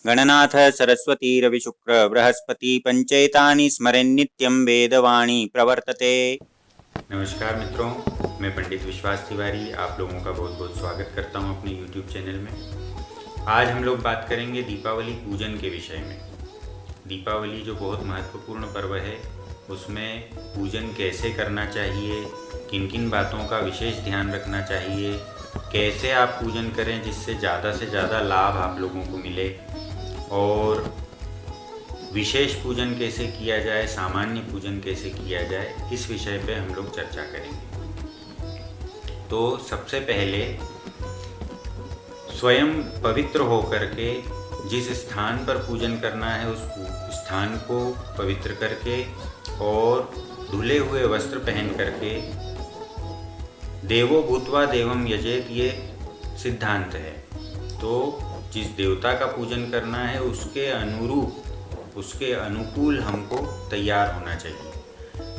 गणनाथ सरस्वती रविशुक्र बृहस्पति पंचैतानि स्मरेन्नित्यं वेदवाणी प्रवर्तते। नमस्कार मित्रों, मैं पंडित विश्वास तिवारी आप लोगों का बहुत बहुत स्वागत करता हूं अपने YouTube चैनल में। आज हम लोग बात करेंगे दीपावली पूजन के विषय में। दीपावली जो बहुत महत्वपूर्ण पर्व है, उसमें पूजन कैसे करना चाहिए, किन किन बातों का विशेष ध्यान रखना चाहिए, कैसे आप पूजन करें जिससे ज़्यादा से ज़्यादा लाभ आप लोगों को मिले, और विशेष पूजन कैसे किया जाए, सामान्य पूजन कैसे किया जाए, इस विषय पे हम लोग चर्चा करेंगे। तो सबसे पहले स्वयं पवित्र होकर के जिस स्थान पर पूजन करना है उस स्थान को पवित्र करके और धुले हुए वस्त्र पहन करके देवो भूत्वा देवम यजेत, ये सिद्धांत है। तो जिस देवता का पूजन करना है उसके अनुरूप, उसके अनुकूल हमको तैयार होना चाहिए।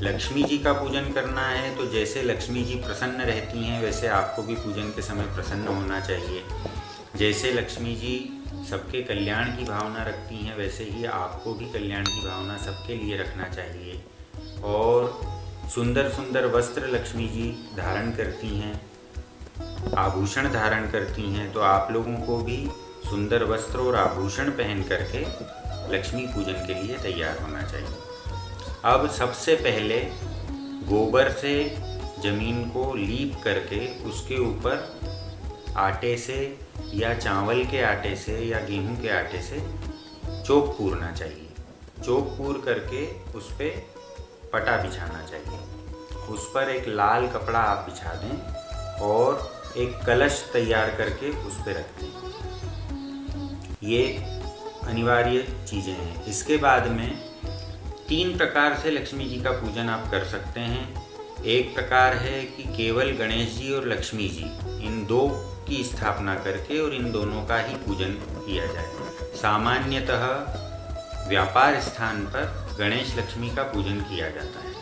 लक्ष्मी जी का पूजन करना है तो जैसे लक्ष्मी जी प्रसन्न रहती हैं वैसे आपको भी पूजन के समय प्रसन्न होना चाहिए। जैसे लक्ष्मी जी सबके कल्याण की भावना रखती हैं वैसे ही आपको भी कल्याण की भावना सबके लिए रखना चाहिए। और सुंदर सुंदर वस्त्र लक्ष्मी जी धारण करती हैं, आभूषण धारण करती हैं, तो आप लोगों को भी सुंदर वस्त्र और आभूषण पहन करके लक्ष्मी पूजन के लिए तैयार होना चाहिए। अब सबसे पहले गोबर से ज़मीन को लीप करके उसके ऊपर आटे से या चावल के आटे से या गेहूं के आटे से चौक पूरना चाहिए। चौक पूर करके उस पर पटा बिछाना चाहिए। उस पर एक लाल कपड़ा आप बिछा दें और एक कलश तैयार करके उस पर रख दें। ये अनिवार्य चीज़ें हैं। इसके बाद में 3 प्रकार से लक्ष्मी जी का पूजन आप कर सकते हैं। एक प्रकार है कि केवल गणेश जी और लक्ष्मी जी, इन 2 की स्थापना करके और इन दोनों का ही पूजन किया जाए। सामान्यतः व्यापार स्थान पर गणेश लक्ष्मी का पूजन किया जाता है।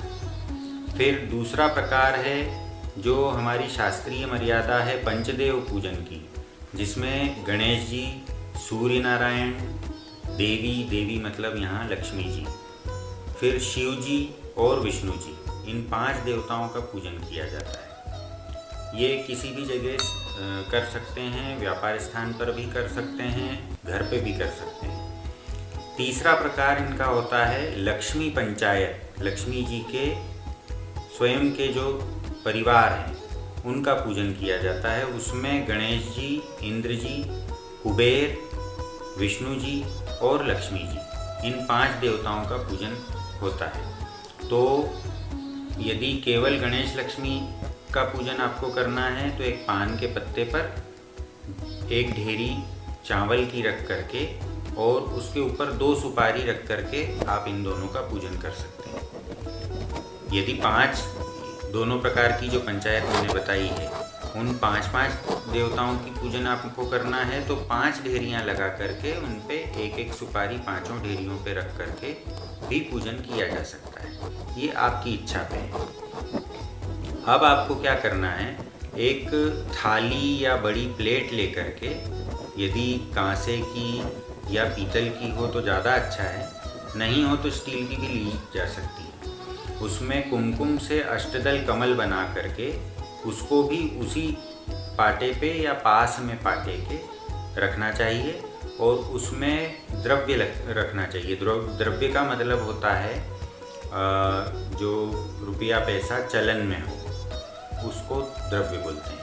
फिर दूसरा प्रकार है जो हमारी शास्त्रीय मर्यादा है पंचदेव पूजन की, जिसमें गणेश जी, सूर्य नारायण, देवी मतलब यहाँ लक्ष्मी जी, फिर शिव जी और विष्णु जी, इन 5 देवताओं का पूजन किया जाता है। ये किसी भी जगह कर सकते हैं, व्यापार स्थान पर भी कर सकते हैं, घर पे भी कर सकते हैं। तीसरा प्रकार इनका होता है लक्ष्मी पंचायत। लक्ष्मी जी के स्वयं के जो परिवार हैं उनका पूजन किया जाता है। उसमें गणेश जी, इंद्र जी, कुबेर, विष्णु जी और लक्ष्मी जी, इन 5 देवताओं का पूजन होता है। तो यदि केवल गणेश लक्ष्मी का पूजन आपको करना है तो एक पान के पत्ते पर एक ढेरी चावल की रख करके और उसके ऊपर 2 सुपारी रख करके आप इन दोनों का पूजन कर सकते हैं। यदि 5 दोनों प्रकार की जो पंचायत मैंने बताई है उन 5 देवताओं की पूजन आपको करना है तो 5 ढेरियाँ लगा करके उन पे एक सुपारी 5 ढेरियों पे रख करके भी पूजन किया जा सकता है। ये आपकी इच्छा पे है। अब आपको क्या करना है, एक थाली या बड़ी प्लेट लेकर के, यदि कांसे की या पीतल की हो तो ज़्यादा अच्छा है, नहीं हो तो स्टील की भी ली जा सकती है। उसमें कुमकुम से अष्टदल कमल बना करके उसको भी उसी पाटे पे या पास में पाटे के रखना चाहिए और उसमें द्रव्य रखना चाहिए। द्रव्य का मतलब होता है जो रुपया पैसा चलन में हो, उसको द्रव्य बोलते हैं।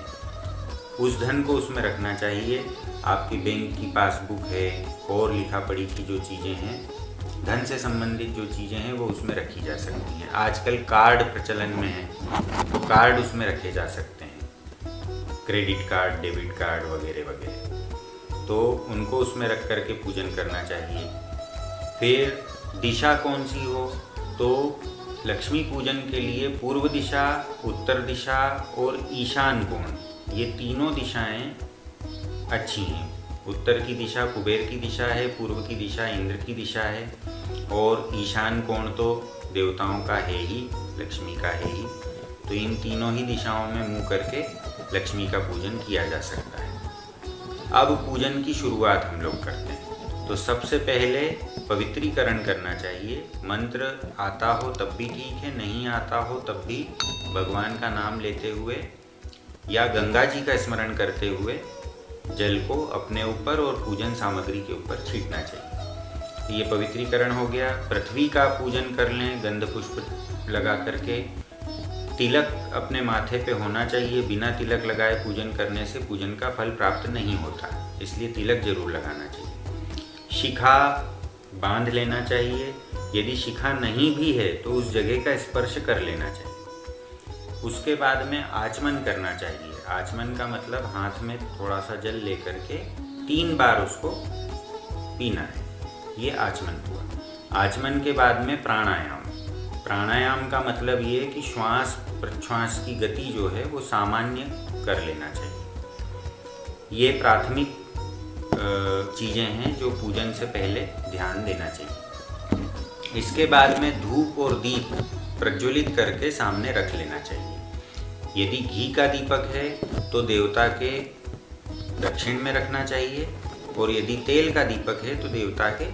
उस धन को उसमें रखना चाहिए। आपकी बैंक की पासबुक है और लिखा पढ़ी की जो चीज़ें हैं, धन से संबंधित जो चीज़ें हैं वो उसमें रखी जा सकती हैं। आजकल कार्ड प्रचलन में है तो कार्ड उसमें रखे जा सकते हैं, क्रेडिट कार्ड, डेबिट कार्ड वगैरह वगैरह, तो उनको उसमें रख करके पूजन करना चाहिए। फिर दिशा कौन सी हो, तो लक्ष्मी पूजन के लिए पूर्व दिशा, उत्तर दिशा और ईशान कोण, ये तीनों दिशाएं अच्छी हैं। उत्तर की दिशा कुबेर की दिशा है, पूर्व की दिशा इंद्र की दिशा है और ईशान कोण तो देवताओं का है ही, लक्ष्मी का है ही। तो इन तीनों ही दिशाओं में मुँह करके लक्ष्मी का पूजन किया जा सकता है। अब पूजन की शुरुआत हम लोग करते हैं। तो सबसे पहले पवित्रीकरण करना चाहिए। मंत्र आता हो तब भी ठीक है, नहीं आता हो तब भी भगवान का नाम लेते हुए या गंगा जी का स्मरण करते हुए जल को अपने ऊपर और पूजन सामग्री के ऊपर छींटना चाहिए। तो ये पवित्रीकरण हो गया। पृथ्वी का पूजन कर लें गंध पुष्प लगा करके। तिलक अपने माथे पे होना चाहिए। बिना तिलक लगाए पूजन करने से पूजन का फल प्राप्त नहीं होता, इसलिए तिलक जरूर लगाना चाहिए। शिखा बांध लेना चाहिए। यदि शिखा नहीं भी है तो उस जगह का स्पर्श कर लेना चाहिए। उसके बाद में आचमन करना चाहिए। आचमन का मतलब हाथ में थोड़ा सा जल लेकर के 3 बार उसको पीना है, ये आचमन हुआ। आचमन के बाद में प्राणायाम। प्राणायाम का मतलब ये कि श्वास प्रश्वास की गति जो है वो सामान्य कर लेना चाहिए। ये प्राथमिक चीज़ें हैं जो पूजन से पहले ध्यान देना चाहिए। इसके बाद में धूप और दीप प्रज्वलित करके सामने रख लेना चाहिए। यदि घी का दीपक है तो देवता के दक्षिण में रखना चाहिए, और यदि तेल का दीपक है तो देवता के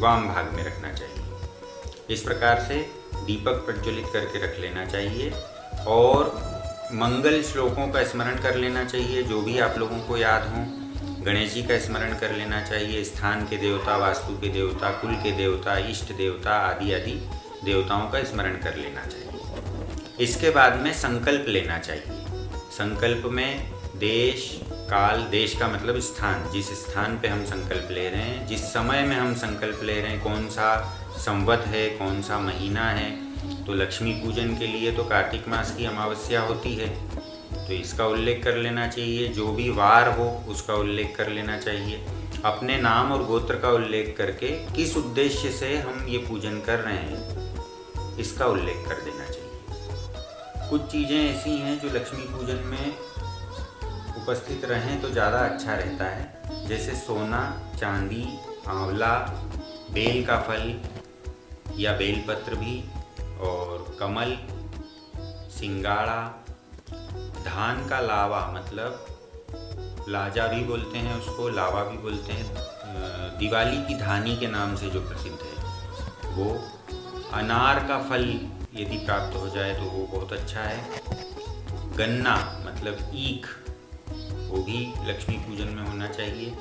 वाम भाग में रखना चाहिए। इस प्रकार से दीपक प्रज्वलित करके रख लेना चाहिए, और मंगल श्लोकों का स्मरण कर लेना चाहिए जो भी आप लोगों को याद हों। गणेश जी का स्मरण कर लेना चाहिए। स्थान के देवता, वास्तु के देवता, कुल के देवता, इष्ट देवता आदि आदि देवताओं का स्मरण कर लेना चाहिए। इसके बाद में संकल्प लेना चाहिए। संकल्प में देश काल, देश का मतलब स्थान, जिस स्थान पे हम संकल्प ले रहे हैं, जिस समय में हम संकल्प ले रहे हैं, कौन सा संवत है, कौन सा महीना है। तो लक्ष्मी पूजन के लिए तो कार्तिक मास की अमावस्या होती है, तो इसका उल्लेख कर लेना चाहिए। जो भी वार हो उसका उल्लेख कर लेना चाहिए। अपने नाम और गोत्र का उल्लेख करके किस उद्देश्य से हम ये पूजन कर रहे हैं इसका उल्लेख कर देना चाहिए। कुछ चीज़ें ऐसी हैं जो लक्ष्मी पूजन में उपस्थित रहें तो ज़्यादा अच्छा रहता है, जैसे सोना, चांदी, आंवला, बेल का फल या बेलपत्र भी, और कमल, सिंगाड़ा, धान का लावा, मतलब लाजा भी बोलते हैं उसको, लावा भी बोलते हैं। दिवाली की धानी के नाम से जो प्रसिद्ध है वो। अनार का फल यदि प्राप्त हो जाए तो वो बहुत अच्छा है। गन्ना मतलब ईख, वो भी लक्ष्मी पूजन में होना चाहिए।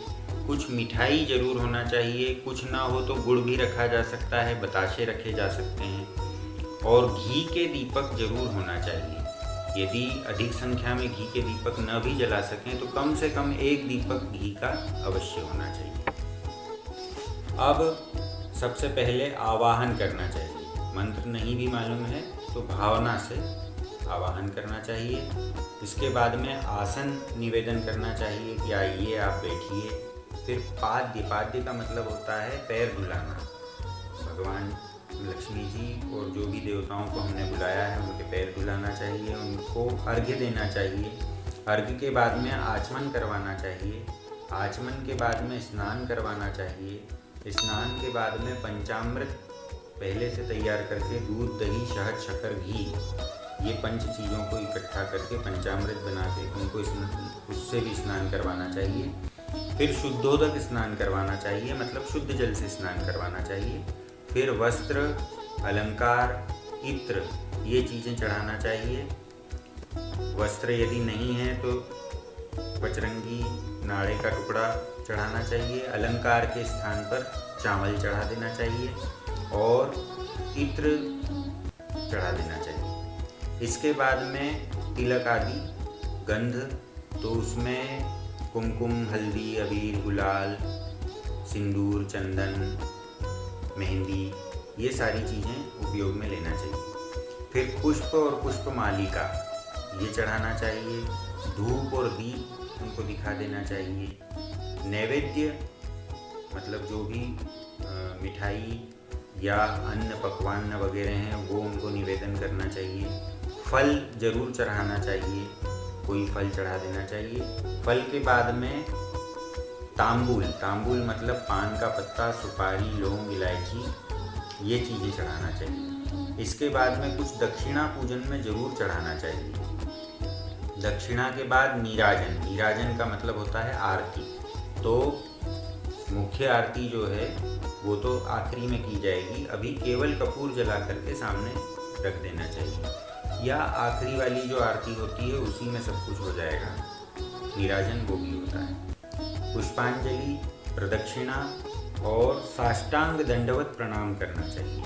कुछ मिठाई जरूर होना चाहिए। कुछ ना हो तो गुड़ भी रखा जा सकता है, बताशे रखे जा सकते हैं। और घी के दीपक जरूर होना चाहिए। यदि अधिक संख्या में घी के दीपक न भी जला सकें तो कम से कम 1 दीपक घी का अवश्य होना चाहिए। अब सबसे पहले आवाहन करना चाहिए। मंत्र नहीं भी मालूम है तो भावना से आवाहन करना चाहिए। इसके बाद में आसन निवेदन करना चाहिए कि आइए आप बैठिए। फिर पाद्य का मतलब होता है पैर धुलाना। भगवान लक्ष्मी जी और जो भी देवताओं को हमने बुलाया है उनके पैर धुलाना चाहिए, उनको अर्घ्य देना चाहिए। अर्घ्य के बाद में आचमन करवाना चाहिए। आचमन के बाद में स्नान करवाना चाहिए। स्नान के बाद में पंचामृत पहले से तैयार करके दूध, दही, शहद, शक्कर, घी, ये 5 चीज़ों को इकट्ठा करके पंचामृत बना के उनको उससे भी स्नान करवाना चाहिए। फिर शुद्धोदक स्नान करवाना चाहिए, मतलब शुद्ध जल से स्नान करवाना चाहिए। फिर वस्त्र, अलंकार, इत्र, ये चीज़ें चढ़ाना चाहिए। वस्त्र यदि नहीं है तो पचरंगी नाड़े का टुकड़ा चढ़ाना चाहिए। अलंकार के स्थान पर चावल चढ़ा देना चाहिए और इत्र चढ़ा देना चाहिए। इसके बाद में तिलक आदि गंध, तो उसमें कुमकुम, हल्दी, अबीर, गुलाल, सिंदूर, चंदन, मेहंदी, ये सारी चीज़ें उपयोग में लेना चाहिए। फिर पुष्प और पुष्प मालिका ये चढ़ाना चाहिए। धूप और दीप उनको दिखा देना चाहिए। नैवेद्य मतलब जो भी मिठाई या अन्न पकवान वगैरह हैं वो उनको निवेदन करना चाहिए। फल जरूर चढ़ाना चाहिए, कोई फल चढ़ा देना चाहिए। फल के बाद में तांबूल मतलब पान का पत्ता, सुपारी, लौंग, इलायची, ये चीज़ें चढ़ाना चाहिए। इसके बाद में कुछ दक्षिणा पूजन में जरूर चढ़ाना चाहिए। दक्षिणा के बाद नीराजन का मतलब होता है आरती। तो मुख्य आरती जो है वो तो आखिरी में की जाएगी। अभी केवल कपूर जला करके सामने रख देना चाहिए, या आखिरी वाली जो आरती होती है उसी में सब कुछ हो जाएगा। नीराजन वो भी होता है। पुष्पांजलि, प्रदक्षिणा और साष्टांग दंडवत प्रणाम करना चाहिए।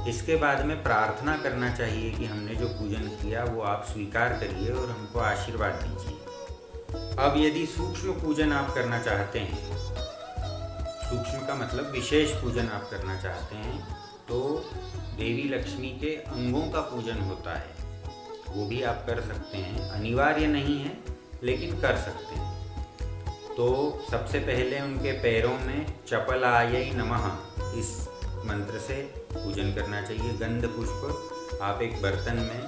इसके बाद में प्रार्थना करना चाहिए कि हमने जो पूजन किया वो आप स्वीकार करिए और हमको आशीर्वाद दीजिए। अब यदि सूक्ष्म पूजन आप करना चाहते हैं, सूक्ष्म का मतलब विशेष पूजन आप करना चाहते हैं, तो देवी लक्ष्मी के अंगों का पूजन होता है, वो भी आप कर सकते हैं। अनिवार्य नहीं है लेकिन कर सकते हैं। तो सबसे पहले उनके पैरों में चपलायै नमः इस मंत्र से पूजन करना चाहिए। गंध पुष्प आप एक बर्तन में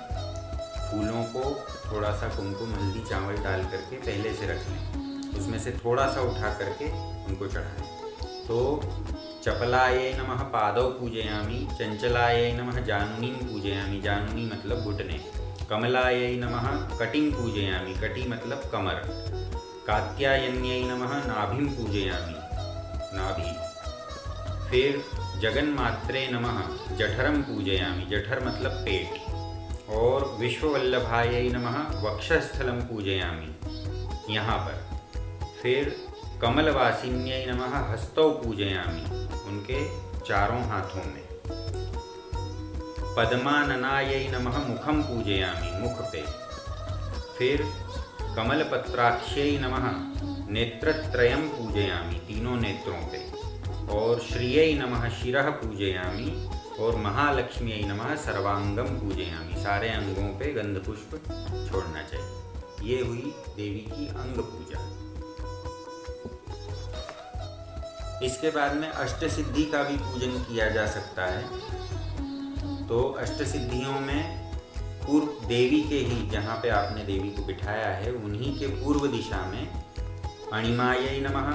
फूलों को थोड़ा सा कुमकुम, हल्दी, चावल डाल करके पहले से रख लें, उसमें से थोड़ा सा उठा करके उनको चढ़ाएं। तो चपलायै नमः पादौ पूजयामि, चंचलायै नमः जानुनीं पूजयामि, जानुनी मतलब घुटने, कमलायै नमः कटिं पूजयामि, कटि मतलब कमर, कात्यायन्यै नमः नाभिं पूजयामि, नाभि। फिर जगन्मात्रे नमः जठरं पूजयामि, जठर मतलब पेट, और विश्ववल्लभायै नमः वक्षस्थलं पूजयामि, यहाँ पर। फिर कमलवासिन्यै नमः हस्तौ पूजयामि, उनके चारों हाथों में। पद्माननायै नमः मुखं पूजयामि, मुख पे। फिर कमलपत्राक्ष्यै नमः नेत्रत्रयं पूजयामि, तीनों नेत्रों पे। और श्रियै नमः शिरः पूजयामि, और महालक्ष्म्यै नमः सर्वांगम पूजयामि, सारे अंगों पे गंध पुष्प छोड़ना चाहिए। ये हुई देवी की अंग पूजा। इसके बाद में अष्ट सिद्धि का भी पूजन किया जा सकता है। तो अष्ट सिद्धियों में पूर्व देवी के ही, जहाँ पे आपने देवी को बिठाया है उन्हीं के पूर्व दिशा में अणिमायै नमः,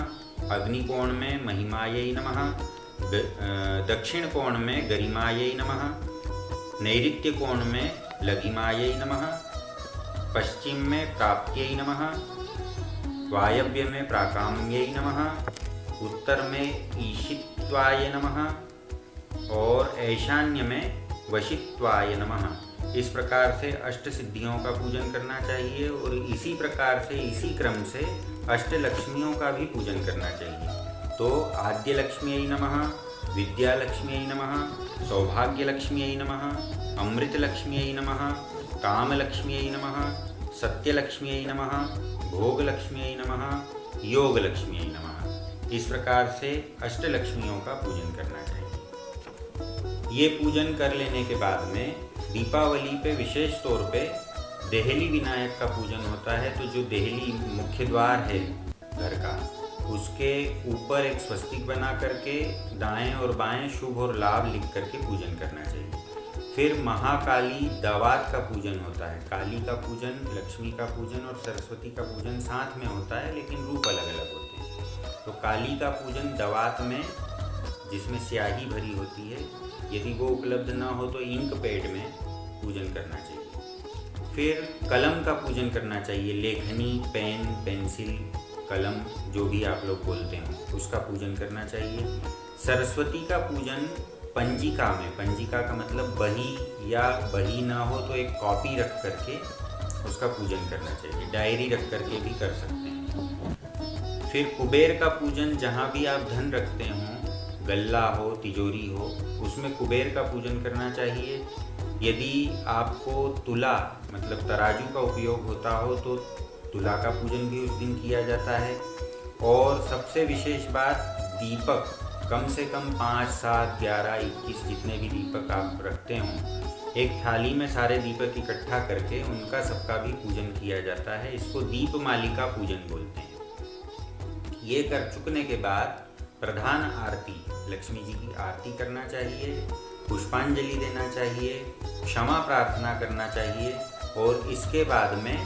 अग्निकोण में महिमायै नमः, दक्षिण कोण में गरिमायै नमः, नैऋत्य कोण में लघिमायै नमः, पश्चिम में प्राप्त्यै नमः, वायव्य में प्राकाम्यै नमः, उत्तर में ईशित्वाय नमः, और ऐशान्य में वशित्वाय नमः। इस प्रकार से अष्ट सिद्धियों का पूजन करना चाहिए, और इसी प्रकार से, इसी क्रम से अष्ट लक्ष्मियों का भी पूजन करना चाहिए। तो आद्य लक्ष्म्यै नमः, विद्या लक्ष्म्यै नमः, सौभाग्य लक्ष्म्यै नमः, अमृत लक्ष्म्यै नमः, काम लक्ष्म्यै नमः, सत्य लक्ष्म्यै नमः, भोग लक्ष्म्यै नमः, योग लक्ष्म्यै नमः। इस प्रकार से अष्ट लक्ष्मियों का पूजन करना चाहिए। ये पूजन कर लेने के बाद में दीपावली पे विशेष तौर पे देहली विनायक का पूजन होता है। तो जो देहली मुख्य द्वार है घर का, उसके ऊपर एक स्वस्तिक बना करके दाएं और बाएं शुभ और लाभ लिख करके पूजन करना चाहिए। फिर महाकाली दावात का पूजन होता है। काली का पूजन, लक्ष्मी का पूजन और सरस्वती का पूजन साथ में होता है, लेकिन रूप अलग अलग होते हैं। तो काली का पूजन दवात में, जिसमें स्याही भरी होती है, यदि वो उपलब्ध ना हो तो इंक पैड में पूजन करना चाहिए। फिर कलम का पूजन करना चाहिए। लेखनी, पेन, पेंसिल, कलम, जो भी आप लोग बोलते हो, उसका पूजन करना चाहिए। सरस्वती का पूजन पंजिका में, पंजिका का मतलब बही, या बही ना हो तो एक कॉपी रख करके उसका पूजन करना चाहिए। डायरी रख करके भी कर सकते हैं। फिर कुबेर का पूजन, जहाँ भी आप धन रखते हों, गल्ला हो, तिजोरी हो, उसमें कुबेर का पूजन करना चाहिए। यदि आपको तुला मतलब तराजू का उपयोग होता हो तो तुला का पूजन भी उस दिन किया जाता है। और सबसे विशेष बात, दीपक कम से कम 5, 7, 11, 21 जितने भी दीपक आप रखते हों, एक थाली में सारे दीपक इकट्ठा करके उनका सबका भी पूजन किया जाता है। इसको दीपमालिका पूजन बोलते हैं। ये कर चुकने के बाद प्रधान आरती, लक्ष्मी जी की आरती करना चाहिए, पुष्पांजलि देना चाहिए, क्षमा प्रार्थना करना चाहिए, और इसके बाद में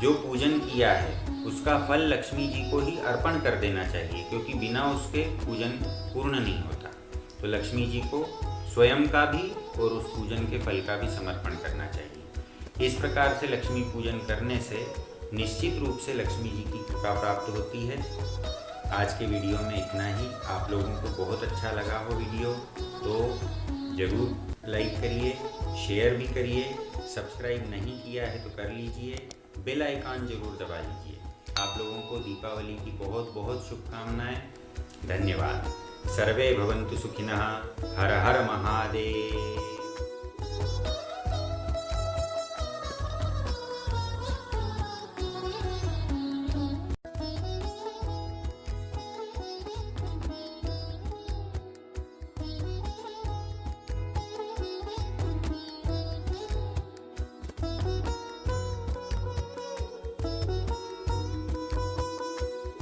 जो पूजन किया है उसका फल लक्ष्मी जी को ही अर्पण कर देना चाहिए, क्योंकि बिना उसके पूजन पूर्ण नहीं होता। तो लक्ष्मी जी को स्वयं का भी और उस पूजन के फल का भी समर्पण करना चाहिए। इस प्रकार से लक्ष्मी पूजन करने से निश्चित रूप से लक्ष्मी जी की कृपा प्राप्त होती है। आज के वीडियो में इतना ही। आप लोगों को बहुत अच्छा लगा हो वीडियो तो ज़रूर लाइक करिए, शेयर भी करिए। सब्सक्राइब नहीं किया है तो कर लीजिए, बेल आइकन ज़रूर दबा लीजिए। आप लोगों को दीपावली की बहुत बहुत शुभकामनाएं। धन्यवाद। सर्वे भवन्तु सुखिनः। हर हर महादेव।